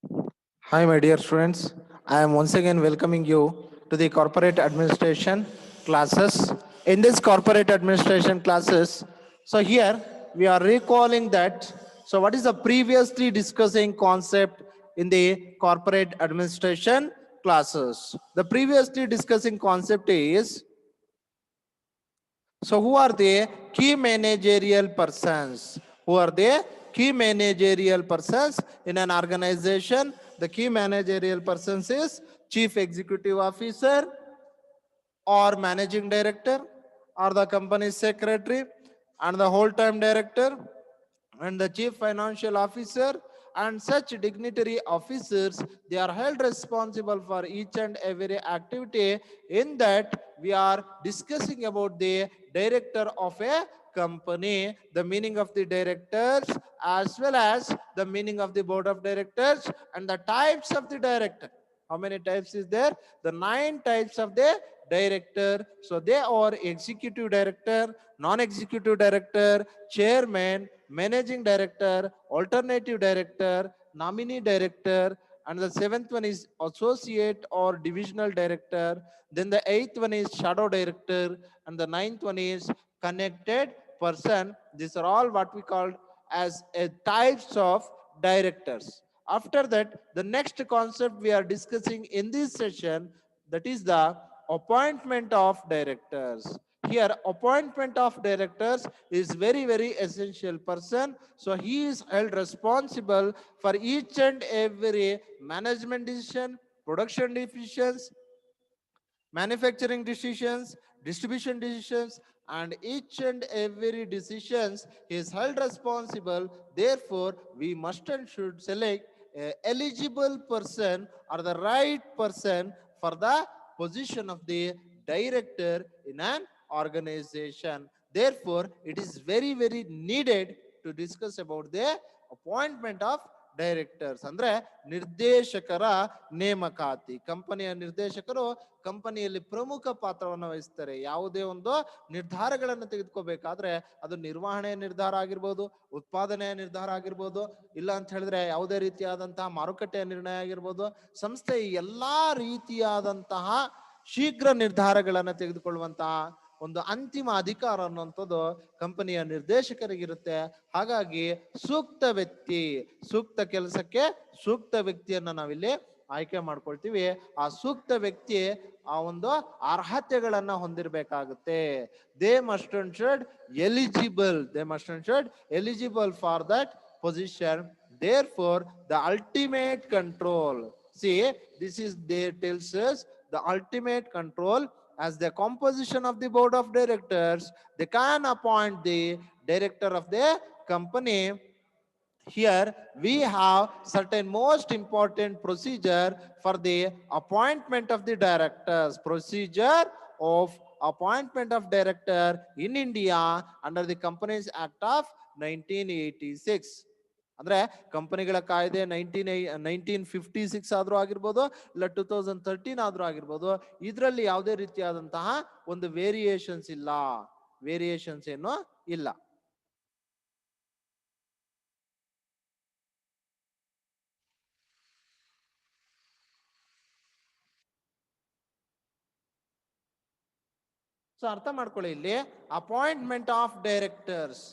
Hi, my dear students. I am once again welcoming you to the corporate administration classes. In this corporate administration classes, so here we are recalling that. So, what is the previously discussing concept in the corporate administration classes? The previously discussing concept is, so who are the key managerial persons? Who are the key managerial persons in an organization? The key managerial persons is chief executive officer or managing director or the company secretary and the whole time director and the chief financial officer and such dignitary officers, they are held responsible for each and every activity. In that we are discussing about the director of a company, the meaning of the directors as well as the meaning of the board of directors and the types of the director. How many types is there? The 9 types of the director. So they are executive director, non-executive director, chairman, managing director, alternative director, nominee director, and the 7th one is associate or divisional director. Then the 8th one is shadow director, and the 9th one is connected person. These are all what we call as a types of directors. After that, the next concept we are discussing in this session, that is the appointment of directors. Here, appointment of directors is very essential person. So he is held responsible for each and every management decision, production decisions, manufacturing decisions, distribution decisions, and each and every decisions he is held responsible. Therefore, we must and should select a eligible person or the right person for the position of the director in an organization. Therefore, it is very needed to discuss about the appointment of directors ಅಂದ್ರೆ ನಿರ್ದೇಶಕರ ನೇಮಕಾತಿ. ಕಂಪನಿಯ ನಿರ್ದೇಶಕರು ಕಂಪನಿಯಲ್ಲಿ ಪ್ರಮುಖ ಪಾತ್ರವನ್ನು ವಹಿಸ್ತಾರೆ. ಯಾವುದೇ ಒಂದು ನಿರ್ಧಾರಗಳನ್ನು ತೆಗೆದುಕೋಬೇಕಾದ್ರೆ ಅದು ನಿರ್ವಹಣೆಯ ನಿರ್ಧಾರ ಆಗಿರ್ಬೋದು, ಉತ್ಪಾದನೆಯ ನಿರ್ಧಾರ ಆಗಿರ್ಬೋದು, ಇಲ್ಲ ಅಂತ ಹೇಳಿದ್ರೆ ಯಾವುದೇ ರೀತಿಯಾದಂತಹ ಮಾರುಕಟ್ಟೆಯ ನಿರ್ಣಯ ಆಗಿರ್ಬೋದು, ಸಂಸ್ಥೆಯ ಎಲ್ಲಾ ರೀತಿಯಾದಂತಹ ಶೀಘ್ರ ನಿರ್ಧಾರಗಳನ್ನು ತೆಗೆದುಕೊಳ್ಳುವಂತಹ ಒಂದು ಅಂತಿಮ ಅಧಿಕಾರ ಅನ್ನುವಂಥದ್ದು ಕಂಪನಿಯ ನಿರ್ದೇಶಕರಿಗಿರುತ್ತೆ. ಹಾಗಾಗಿ ಸೂಕ್ತ ವ್ಯಕ್ತಿ, ಸೂಕ್ತ ಕೆಲಸಕ್ಕೆ ಸೂಕ್ತ ವ್ಯಕ್ತಿಯನ್ನ ನಾವಿಲ್ಲಿ ಆಯ್ಕೆ ಮಾಡ್ಕೊಳ್ತೀವಿ. ಆ ಸೂಕ್ತ ವ್ಯಕ್ತಿ ಆ ಒಂದು ಅರ್ಹತೆಗಳನ್ನ ಹೊಂದಿರಬೇಕಾಗುತ್ತೆ. They must and should eligible, they must and should eligible for that position. Therefore, the ultimate control. See, this is they tells us the ultimate control as the composition of the board of directors. They can appoint the director of the company. Here we have certain most important procedure for the appointment of the directors. Procedure of appointment of director in India under the Companies Act of 1986. ಅಂದ್ರೆ ಕಂಪನಿಗಳ ಕಾಯ್ದೆ 1956 ಆದ್ರೂ ಆಗಿರ್ಬೋದು, ಇಲ್ಲ 2013 ಆದ್ರೂ ಆಗಿರ್ಬೋದು. ಇದರಲ್ಲಿ ಯಾವುದೇ ರೀತಿಯಾದಂತಹ ಒಂದು ವೇರಿಯೇಷನ್ಸ್ ಇಲ್ಲ, ವೇರಿಯೇಷನ್ಸ್ ಏನು ಇಲ್ಲ. ಸೊ ಅರ್ಥ ಮಾಡ್ಕೊಳ್ಳಿ ಇಲ್ಲಿ appointment of directors.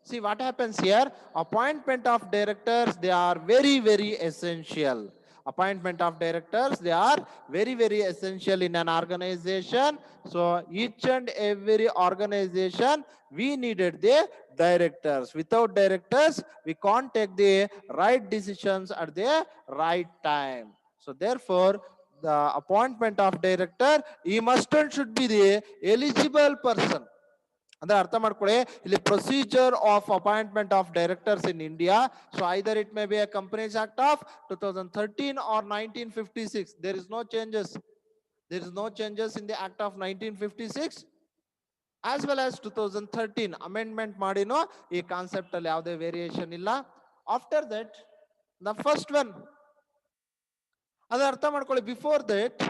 See what happens here, appointment of directors, they are very essential. Appointment of directors, they are very essential in an organization. So each and every organization we needed the directors. Without directors we can't take the right decisions at the right time. So therefore the appointment of director, he must and should be the eligible person. ಅಂದ್ರೆ ಅರ್ಥ ಮಾಡ್ಕೊಳ್ಳಿ ಇಲ್ಲಿ procedure of appointment of directors in India. So either it may be A companies act of 2013 or 1956. There is no changes. There is no changes in the act of 1956 as well as 2013 amendment ಮಾಡಿನೋ ಈ concept ಅಲ್ಲಿ ಯಾವುದೇ variation ಇಲ್ಲ. After that the first one, ಅದು ಅರ್ಥ ಮಾಡ್ಕೊಳ್ಳಿ. Before that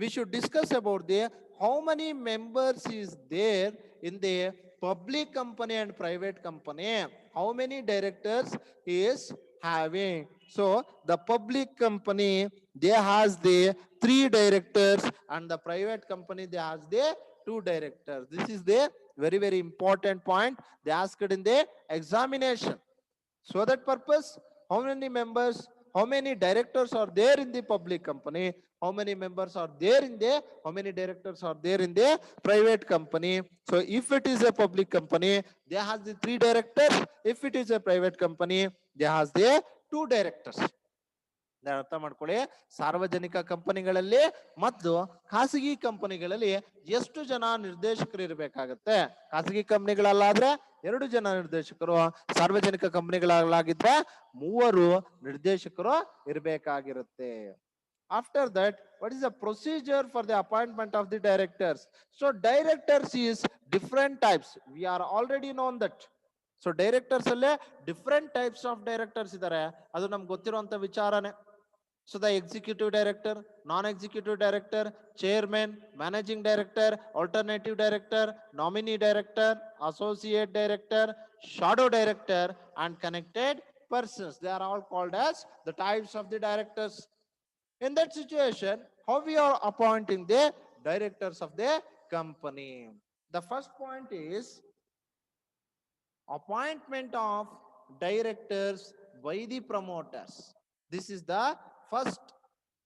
we should discuss about the how many members is there in the public company and private company. How many directors he is having. So the public company, they has the 3 directors, and the private company, they has the 2 directors. This is the very, very important point they asked in the examination. So that purpose, how many members, how many directors are there in the public company, how many members are there in the, how many directors are there in the private company. So if it is a public company, they has the 3 directors. If it is a private company, they has the 2 directors. ಅರ್ಥ ಮಾಡ್ಕೊಳ್ಳಿ. ಸಾರ್ವಜನಿಕ ಕಂಪನಿಗಳಲ್ಲಿ ಮತ್ತು ಖಾಸಗಿ ಕಂಪನಿಗಳಲ್ಲಿ ಎಷ್ಟು ಜನ ನಿರ್ದೇಶಕರು ಇರಬೇಕಾಗತ್ತೆ? ಖಾಸಗಿ ಕಂಪನಿಗಳಲ್ಲಾದ್ರೆ 2 ಜನ ನಿರ್ದೇಶಕರು, ಸಾರ್ವಜನಿಕ ಕಂಪನಿಗಳಾಗಿದ್ರೆ 3 ನಿರ್ದೇಶಕರು ಇರಬೇಕಾಗಿರುತ್ತೆ. After that, what is the procedure for the appointment of the directors? So directors is different types. We are already known that. So directors alle different types of directors idare, adu ನಮ್ಗೆ ಗೊತ್ತಿರುವಂತ ವಿಚಾರನೆ. So the executive director, non-executive director, chairman, managing director, alternative director, nominee director, associate director, shadow director, and connected persons. They are all called as the types of the directors. In that situation, how we are appointing the directors of the company? The first point is appointment of directors by the promoters. This is the first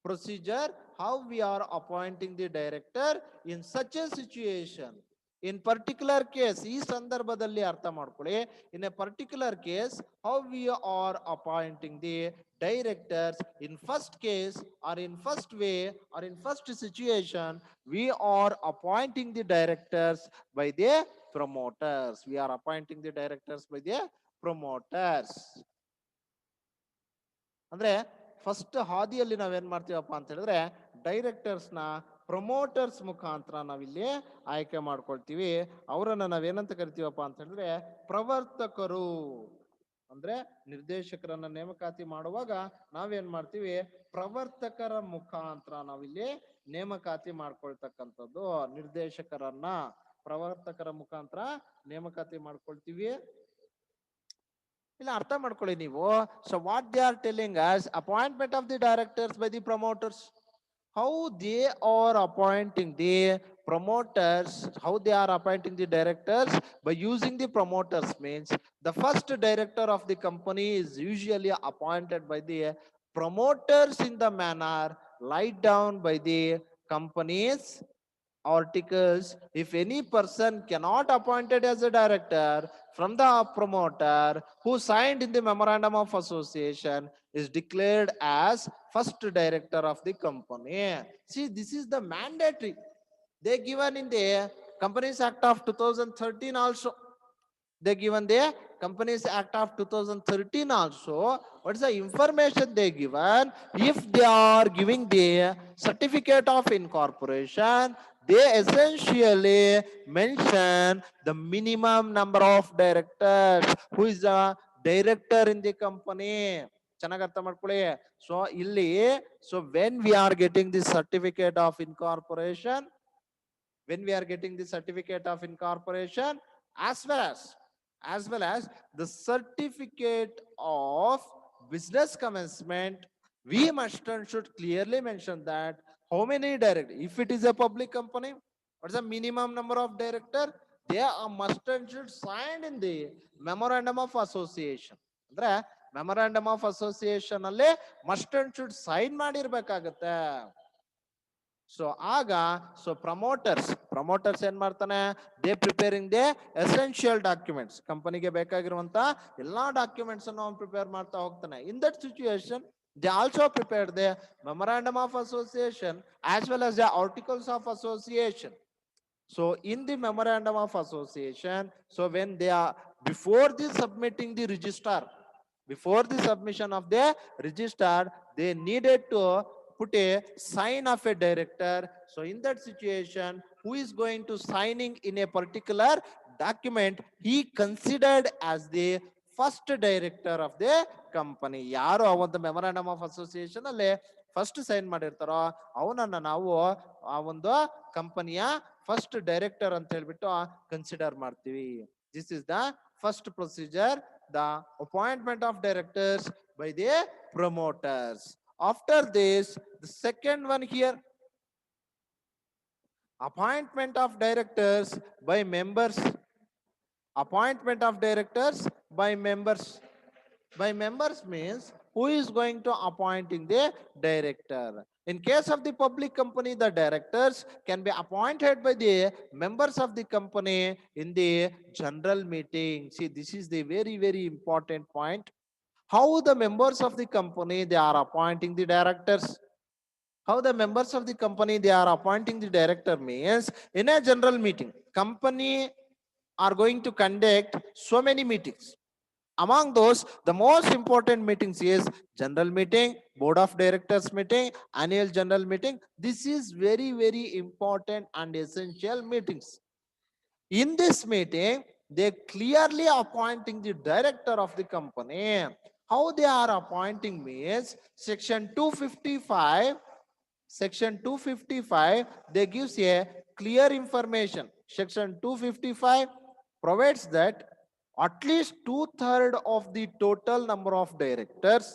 procedure, how we are appointing the director in such a situation. In particular case, ಈ ಸಂದರ್ಭದಲ್ಲಿ ಅರ್ಥ ಮಾಡ್ಕೊಳ್ಳಿ, in a particular case, how we are appointing the directors. In first case, or in first way, or in first situation, we are appointing the directors by the promoters. We are appointing the directors by the promoters. ಅಂದ್ರೆ first ಹಾದಿಯಲ್ಲಿ ನಾವೇನ್ ಮಾಡ್ತೀವಪ್ಪ ಅಂತ ಹೇಳಿದ್ರೆ, directors ನ promoters ಮುಖಾಂತರ ನಾವಿಲ್ಲಿ ಆಯ್ಕೆ ಮಾಡ್ಕೊಳ್ತೀವಿ. ಅವರನ್ನ ನಾವೇನಂತ ಕರಿತೀವಪ್ಪ ಅಂತ ಹೇಳಿದ್ರೆ ಪ್ರವರ್ತಕರು. ಅಂದ್ರೆ ನಿರ್ದೇಶಕರನ್ನ ನೇಮಕಾತಿ ಮಾಡುವಾಗ ನಾವೇನ್ ಮಾಡ್ತೀವಿ, ಪ್ರವರ್ತಕರ ಮುಖಾಂತರ ನಾವಿಲ್ಲಿ ನೇಮಕಾತಿ ಮಾಡ್ಕೊಳ್ತಕ್ಕಂಥದ್ದು. ನಿರ್ದೇಶಕರನ್ನ ಪ್ರವರ್ತಕರ ಮುಖಾಂತರ ನೇಮಕಾತಿ ಮಾಡ್ಕೊಳ್ತೀವಿ. ಇಲ್ಲ ಅರ್ಥ ಮಾಡ್ಕೊಳ್ಳಿ ನೀವು. So what they are telling us appointment of the directors by the promoters. How they are appointing the promoters, how they are appointing the directors by using the promoters means the first director of the company is usually appointed by the promoters in the manner laid down by the company's articles. If any person cannot appointed as a director from the promoter who signed in the memorandum of association is declared as first director of the company. See, this is the mandatory they given in the Companies Act of 2013 also. They given the Companies Act of 2013 also. What is the information they given? If they are giving the certificate of incorporation, they essentially mention the minimum number of directors. Who is the director in the company? ಚೆನ್ನಾಗಿ ಅರ್ಥ ಮಾಡ್ಕೊಳ್ಳಿ. So ಇಲ್ಲಿ, so when we are getting the certificate of incorporation, when we are getting the certificate of incorporation, as well as the certificate of business commencement, we must and should clearly mention that how many directors. If it is a public company, what is the minimum number of director? They are must and should sign in the memorandum of association. ಅಂದ್ರೆ memorandum of association ಅಲ್ಲಿ must and should sign ಮಾಡಿರ್ಬೇಕಾಗತ್ತೆ. So ಆಗ so promoters ಏನ್ ಮಾಡ್ತಾನೆ, they preparing the essential documents. ಕಂಪನಿಗೆ ಬೇಕಾಗಿರುವಂತ ಎಲ್ಲಾ documents ಅನ್ನು ಅವನು ಪ್ರಿಪೇರ್ ಮಾಡ್ತಾ ಹೋಗ್ತಾನೆ. In that situation they also prepared the memorandum of association as well as the articles of association. So in the memorandum of association, so when they are before the submitting the register, before the submission of the register, they needed to put a sign of a director. So in that situation, who is going to signing in a particular document, he considered as the first director of the company. ಯಾರು ಆ ಒಂದು memorandum of association ಅಲ್ಲಿ first sign ಮಾಡಿರ್ತಾರೋ ಅವನನ್ನ ನಾವು ಆ ಒಂದು ಕಂಪನಿಯ first director ಅಂತ ಹೇಳ್ಬಿಟ್ಟು ಕನ್ಸಿಡರ್ ಮಾಡ್ತೀವಿ. This is the first procedure, the appointment of directors by the promoters. After this, the second one here, appointment of directors by members. Appointment of directors by members. By members means who is going to appointing the director. In case of the public company, the directors can be appointed by the members of the company in the general meeting. See, this is the very, very important point. How the members of the company, they are appointing the directors. How the members of the company, they are appointing the director means in a general meeting, company are going to conduct so many meetings. Among those, the most important meetings is general meeting, board of directors meeting, annual general meeting. This is very, very important and essential meetings. In this meeting, they clearly appointing the director of the company. How they are appointing means section 255, they gives a clear information. Section 255 provides that at least 2/3 of the total number of directors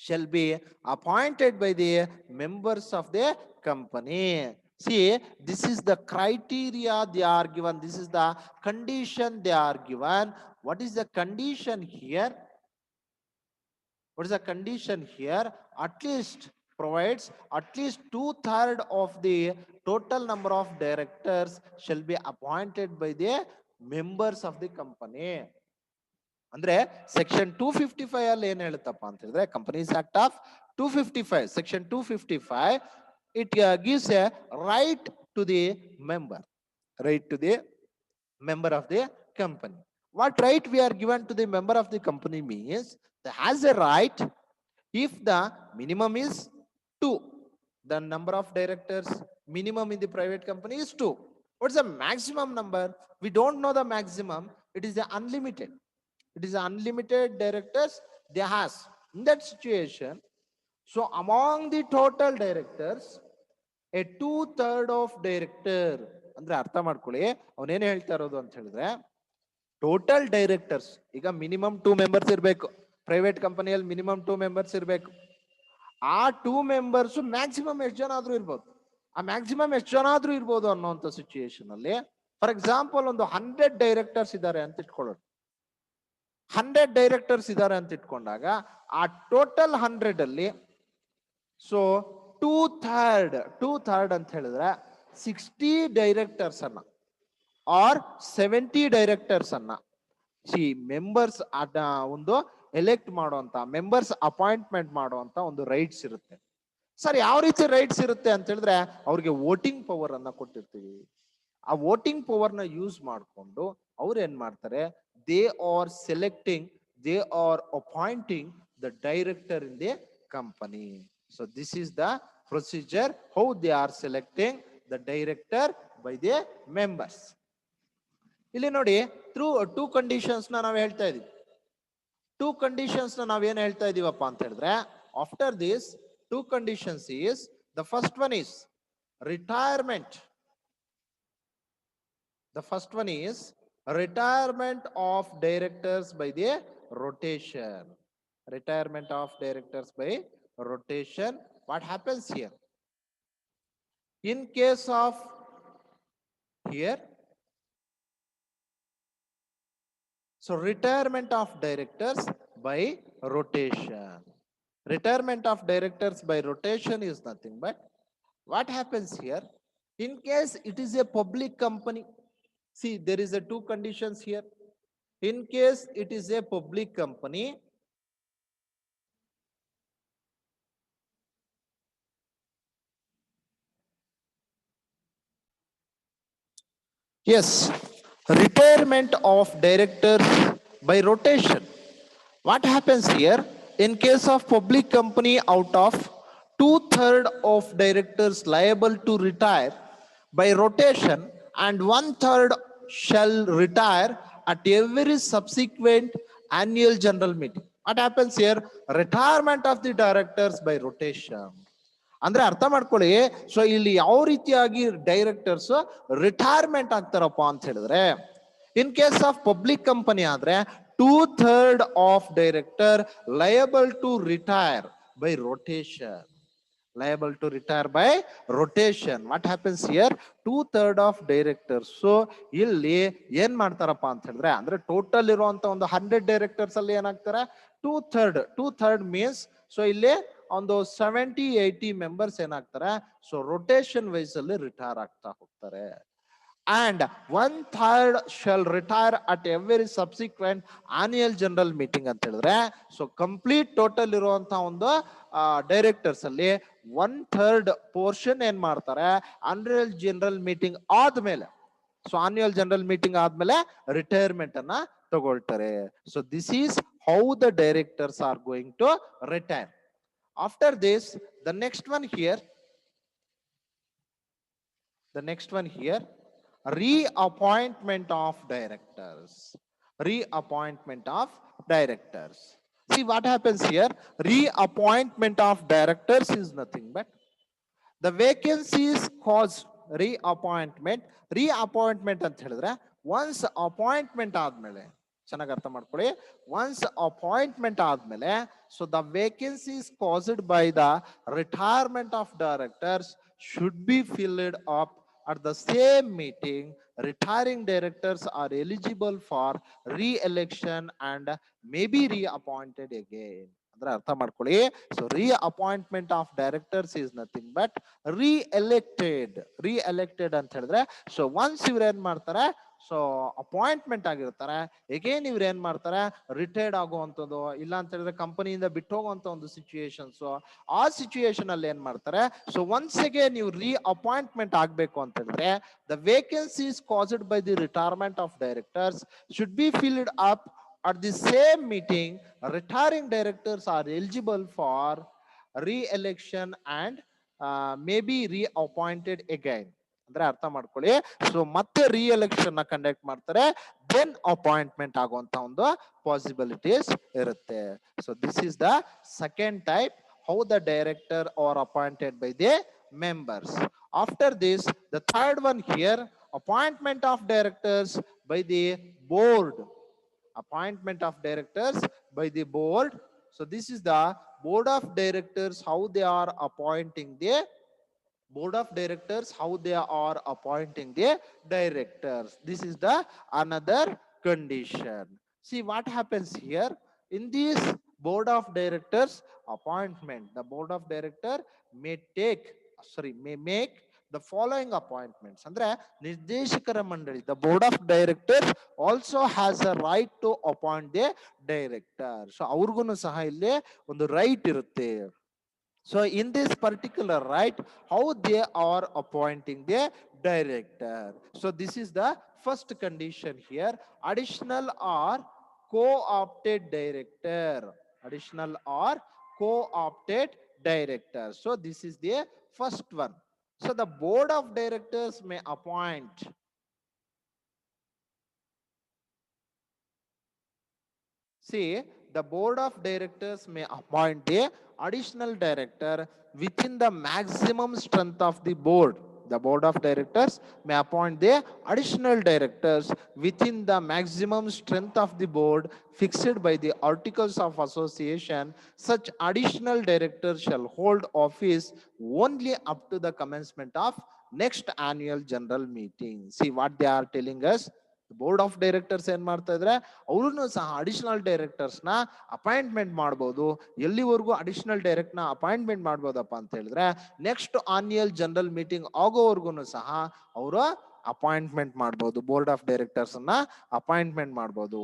shall be appointed by the members of the company. See, this is the criteria they are given. This is the condition they are given. What is the condition here? What is the condition here? At least provides at least 2/3 of the total number of directors shall be appointed by the members of the company. ಅಂದ್ರೆ section 255 ಅಲ್ಲಿ ಏನ್ ಹೇಳುತ್ತಪ್ಪ ಅಂತ ಹೇಳಿದ್ರೆ, companies act of 255, section 255, it gives a right to the member, right to the member of the company. What right we are given to the member of the company means they has a right if the minimum is 2. The number of directors minimum in the private company is 2. What's the maximum number? We don't know the maximum. It is the unlimited. It is unlimited directors they has. In that situation, so among the total directors, a 2/3 of director, ಅಂದ್ರೆ ಅರ್ಥ ಮಾಡ್ಕೊಳ್ಳಿ ಅವನೇನು ಹೇಳ್ತಾ ಇರೋದು ಅಂತ ಹೇಳಿದ್ರೆ, total directors ಈಗ minimum 2 members ಇರಬೇಕು. ಪ್ರೈವೇಟ್ ಕಂಪನಿಯಲ್ಲಿ ಮಿನಿಮಮ್ 2 ಮೆಂಬರ್ಸ್ ಇರಬೇಕು. ಆ 2 ಮೆಂಬರ್ಸ್ ಮ್ಯಾಕ್ಸಿಮಮ್ ಎಷ್ಟು ಜನ ಆದ್ರೂ ಇರ್ಬೋದು. ಆ ಮ್ಯಾಕ್ಸಿಮಮ್ ಎಷ್ಟು ಜನ ಆದ್ರೂ ಇರ್ಬೋದು ಅನ್ನೋಂಥ ಸಿಚುಯೇಷನ್ ಅಲ್ಲಿ, ಫಾರ್ ಎಕ್ಸಾಂಪಲ್ ಒಂದು 100 ಡೈರೆಕ್ಟರ್ಸ್ ಇದ್ದಾರೆ ಅಂತ ಇಟ್ಕೊಳ್ಳೋಣ. 100 ಡೈರೆಕ್ಟರ್ಸ್ ಇದ್ದಾರೆ ಅಂತ ಇಟ್ಕೊಂಡಾಗ ಆ ಟೋಟಲ್ 100 ಅಲ್ಲಿ ಸೊ 2/3 ಅಂತ ಹೇಳಿದ್ರೆ 60 ಡೈರೆಕ್ಟರ್ಸ್ ಅನ್ನ ಆರ್ 70 ಡೈರೆಕ್ಟರ್ಸ್ ಅನ್ನ ಮೆಂಬರ್ಸ್ ಒಂದು ಎಲೆಕ್ಟ್ ಮಾಡುವಂತ, ಮೆಂಬರ್ಸ್ ಅಪಾಯಿಂಟ್ಮೆಂಟ್ ಮಾಡುವಂತ ಒಂದು ರೈಟ್ಸ್ ಇರುತ್ತೆ. ಸರ್ ಯಾವ ರೀತಿ ರೈಟ್ಸ್ ಇರುತ್ತೆ ಅಂತ ಹೇಳಿದ್ರೆ, ಅವ್ರಿಗೆ ವೋಟಿಂಗ್ ಪವರ್ ಅನ್ನ ಕೊಟ್ಟಿರ್ತೀವಿ. ಆ ವೋಟಿಂಗ್ ಪವರ್ ನ ಯೂಸ್ ಮಾಡಿಕೊಂಡು ಅವ್ರು ಏನ್ ಮಾಡ್ತಾರೆ, they are selecting, they are appointing the director in the company. So this is the procedure how they are selecting the director by the members. ಇಲ್ಲಿ ನೋಡಿ, ಥ್ರೂ 2 ಕಂಡೀಷನ್ಸ್ ನಾವು ಹೇಳ್ತಾ ಇದೀವಿ. 2 ಕಂಡೀಷನ್ಸ್ ನಾವೇನ್ ಹೇಳ್ತಾ ಇದೀವಪ್ಪ ಅಂತ ಹೇಳಿದ್ರೆ, after this 2 conditions is, the first one is retirement. The first one is retirement of directors by the rotation. Retirement of directors by rotation. What happens here? In case of here, so retirement of directors by rotation. Retirement of directors by rotation is nothing but what happens here. In case it is a public company, see, there is a 2 conditions here. In case it is a public company, yes, retirement of directors by rotation. What happens here? In case of public company, out of 2/3 of directors liable to retire by rotation, and 1/3 shall retire at every subsequent annual general meeting. What happens here? Retirement of the directors by rotation. ಅಂದ್ರೆ ಅರ್ಥ ಮಾಡ್ಕೊಳ್ಳಿ. So ಇಲ್ಲಿ ಯಾವ ರೀತಿಯಾಗಿ directors retirement ಆಗ್ತಾರಪ್ಪ ಅಂತ ಹೇಳಿದ್ರೆ, in case of public company ಆದ್ರೆ 2/3 of director liable to retire by rotation. Liable to retire by rotation. What happens here? 2/3 of directors. So ಇಲ್ಲಿ ಏನ್ ಮಾಡ್ತಾರಪ್ಪ ಅಂತ ಹೇಳಿದ್ರೆ, ಅಂದ್ರೆ ಟೋಟಲ್ ಇರುವಂತ ಒಂದು 100 ಡೈರೆಕ್ಟರ್ಸ್ ಅಲ್ಲಿ ಏನಾಗ್ತಾರೆ, 2/3 ಮೀನ್ಸ್, ಸೊ ಇಲ್ಲಿ ಒಂದು 70-80 ಮೆಂಬರ್ಸ್ ಏನಾಗ್ತಾರೆ, ಸೊ ರೊಟೇಷನ್ ವೈಸ್ ಅಲ್ಲಿ ರಿಟೈರ್ ಆಗ್ತಾ ಹೋಗ್ತಾರೆ. And 1/3 shall retire at every subsequent annual general meeting ಅಂತ ಹೇಳಿದ್ರೆ, ಸೊ ಕಂಪ್ಲೀಟ್ ಟೋಟಲ್ ಇರುವಂತಹ ಒಂದು ಡೈರೆಕ್ಟರ್ಸ್ ಅಲ್ಲಿ 1/3 ಪೋರ್ಷನ್ ಏನ್ ಮಾಡ್ತಾರೆ, ಆನ್ಯುವಲ್ ಜನರಲ್ ಮೀಟಿಂಗ್ ಆದ್ಮೇಲೆ, ಸೊ ಆನ್ಯುವಲ್ ಜನರಲ್ ಮೀಟಿಂಗ್ ಆದ್ಮೇಲೆ ರಿಟೈರ್ಮೆಂಟ್ ಅನ್ನ ತಗೊಳ್ತಾರೆ. So this is how the directors are going to retire. After this, the next one here, reappointment of directors. Reappointment of directors. See what happens here. Reappointment of directors is nothing but the vacancies cause reappointment. Reappointment ಅಂತ ಹೇಳಿದ್ರೆ, once appointment ಆದ್ಮೇಲೆ, ಚೆನ್ನಾಗಿ ಅರ್ಥ ಮಾಡ್ಕೊಳ್ಳಿ, once appointment ಆದ್ಮೇಲೆ, so the vacancies caused by the retirement of directors should be filled up at the same meeting. Retiring directors are eligible for re-election and may be reappointed again. ಅಂದ್ರೆ ಅರ್ಥ ಮಾಡ್ಕೊಳ್ಳಿ. So reappointment of directors is nothing but reelected ಅಂತ ಹೇಳಿದ್ರೆ, so once ಇವ್ರು ಏನ್ ಮಾಡ್ತಾರೆ, so appointment ಆಗಿರ್ತಾರೆ, again ಇವ್ರು ಏನ್ ಮಾಡ್ತಾರೆ, ರಿಟೈರ್ಡ್ ಆಗುವಂಥದ್ದು, ಇಲ್ಲ ಅಂತ ಹೇಳಿದ್ರೆ ಕಂಪನಿಯಿಂದ ಬಿಟ್ಟು ಹೋಗುವಂತ ಒಂದು ಸಿಚುಯೇಷನ್ಸ್, ಆ ಸಿಚುಯೇಷನ್ ಅಲ್ಲಿ ಏನ್ ಮಾಡ್ತಾರೆ, ಸೊ ಒನ್ಸ್ ಅಗೇನ್ ನೀವು ರೀಅಪಾಯಿಂಟ್ಮೆಂಟ್ ಆಗ್ಬೇಕು ಅಂತ ಹೇಳಿದ್ರೆ, the vacancies caused by the retirement of directors should be filled up at the same meeting. Retiring directors are eligible for re-election and may be reappointed again. ಅಂದ್ರೆ ಅರ್ಥ ಮಾಡ್ಕೊಳ್ಳಿ, ಸೊ ಮತ್ತೆ ರೀಎಲೆಕ್ಷನ್ ನ conduct ಮಾಡ್ತಾರೆ, ದೆನ್ ಅಪಾಯಿಂಟ್ಮೆಂಟ್ ಆಗುವಂತ ಒಂದು possibilities ಇರುತ್ತೆ. So this is the second type, how the director R appointed by the members. After this, the third one here, appointment of directors by the board. Appointment of directors by the board. So this is the board of directors, how they are appointing the board of directors, how they are appointing the directors. This is the another condition. See what happens here in this board of directors appointment. The board of director may make the following appointments. Andre ನಿರ್ದೇಶಕರ ಮಂಡಳಿ, the board of directors also has a right to appoint the director. So ಅವ್ರಿಗೂ ಸಹ ಇಲ್ಲಿ ಒಂದು right ಇರುತ್ತೆ. So in this particular right, how they are appointing the director. So this is the first condition here, additional or co-opted director. Additional or co-opted director. So this is the first one. So the board of directors may appoint. See, the board of directors may appoint the additional director within the maximum strength of the board. The board of directors may appoint the additional directors within the maximum strength of the board fixed by the articles of association. Such additional directors shall hold office only up to the commencement of next annual general meeting. See what they are telling us. Board of directors ಏನ್ ಮಾಡ್ತಾ ಇದ್ರೆ, ಅವ್ರೂ ಸಹ additional directors ನ appointment ಮಾಡಬಹುದು. ಎಲ್ಲಿವರೆಗೂ additional direct ನ appointment ಮಾಡ್ಬೋದಪ್ಪ ಅಂತ ಹೇಳಿದ್ರೆ, ನೆಕ್ಸ್ಟ್ ಆನ್ಯುವಲ್ ಜನರಲ್ ಮೀಟಿಂಗ್ ಆಗೋವರೆಗೂ ಸಹ ಅವರು ಅಪಾಯಿಂಟ್ಮೆಂಟ್ ಮಾಡಬಹುದು, ಬೋರ್ಡ್ ಆಫ್ ಡೈರೆಕ್ಟರ್ಸ್ ಅನ್ನ ಅಪಾಯಿಂಟ್ಮೆಂಟ್ ಮಾಡಬಹುದು.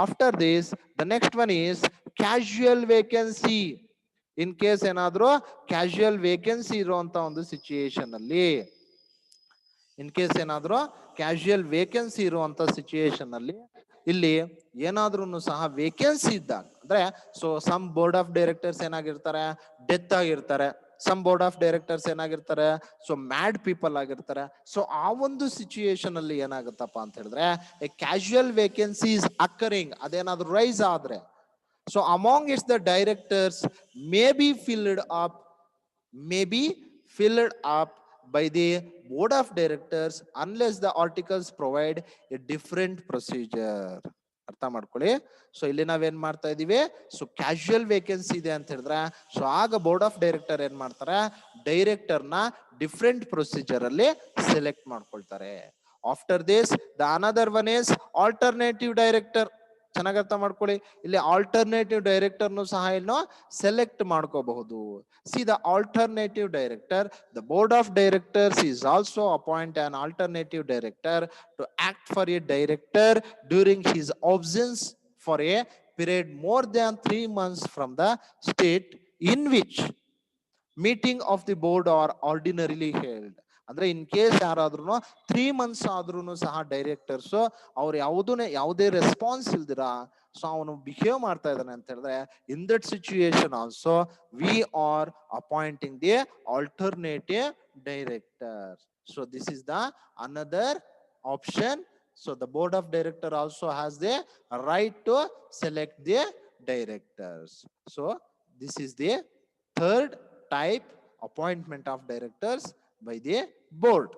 After this, the next one is casual vacancy. In case ಏನಾದ್ರೂ ಕ್ಯಾಶುಯಲ್ ವೇಕೆನ್ಸಿ ಇರುವಂತ ಒಂದು ಸಿಚುಯೇಷನ್ ಅಲ್ಲಿ, ಇನ್ ಕೇಸ್ ಏನಾದ್ರೂ ಕ್ಯಾಶುಯಲ್ ವೇಕೆನ್ಸಿ ಇರುವಂತ ಸಿಚುಯೇಷನ್ ಅಲ್ಲಿ, ಇಲ್ಲಿ ಏನಾದ್ರೂ ಸಹ ವೇಕೆನ್ಸಿ ಇದ್ದಾಗ, ಅಂದ್ರೆ so some board of directors ಏನಾಗಿರ್ತಾರೆ, ಡೆತ್ ಆಗಿರ್ತಾರೆ, ಸಮ್ ಬೋರ್ಡ್ ಆಫ್ ಡೈರೆಕ್ಟರ್ಸ್ ಏನಾಗಿರ್ತಾರೆ, ಸೊ ಮ್ಯಾಡ್ ಪೀಪಲ್ ಆಗಿರ್ತಾರೆ. ಸೊ ಆ ಒಂದು ಸಿಚುಯೇಷನ್ ಅಲ್ಲಿ ಏನಾಗುತ್ತಪ್ಪ ಅಂತ ಹೇಳಿದ್ರೆ, ಕ್ಯಾಶುಯಲ್ ವೇಕೆನ್ಸೀಸ್ ಅಕರಿಂಗ್, ಅದೇನಾದ್ರೂ ರೈಸ್ ಆದ್ರೆ, so among it's the directors may be filled up by the board of directors unless the articles provide a different procedure. ಅರ್ಥ ಮಾಡ್ಕೊಳ್ಳಿ. ಸೊ ಇಲ್ಲಿ ನಾವೇನ್ ಮಾಡ್ತಾ ಇದೀವಿ, ಸೊ ಕ್ಯಾಶುಯಲ್ ವೇಕೆನ್ಸಿ ಇದೆ ಅಂತ ಹೇಳಿದ್ರೆ, ಸೊ ಆಗ ಬೋರ್ಡ್ ಆಫ್ ಡೈರೆಕ್ಟರ್ ಏನ್ ಮಾಡ್ತಾರೆ, ಡೈರೆಕ್ಟರ್ ನ ಡಿಫ್ರೆಂಟ್ ಪ್ರೊಸೀಜರ್ ಅಲ್ಲಿ ಸೆಲೆಕ್ಟ್ ಮಾಡ್ಕೊಳ್ತಾರೆ. After this the another one is alternative director. ಚೆನ್ನಾಗಿ ಅರ್ಥ ಮಾಡ್ಕೊಳ್ಳಿ, ಇಲ್ಲಿ ಆಲ್ಟರ್ನೇಟಿವ್ ಡೈರೆಕ್ಟರ್ ಸಹ ಇನ್ನು ಸೆಲೆಕ್ಟ್ ಮಾಡ್ಕೋಬಹುದು. C the alternative director, the board of directors is also appoint an alternative director to act for a director during his absence for a period more than 3 months from the state in which meeting of the board are ordinarily held. ಅಂದ್ರೆ in case ಯಾರಾದ್ರೂ 3 months ಆದ್ರೂ ಸಹ directors ಅವ್ರು ಯಾವುದೇ response ಇಲ್ದಿರ so ಅವನು behave ಮಾಡ್ತಾ ಇದ್ದಾನೆ ಅಂತ ಹೇಳಿದ್ರೆ, ಇನ್ that situation also we are appointing the alternative director. So this is the another option. So the board of director also has the right to select the directors. So this is the third type, appointment of directors by the board.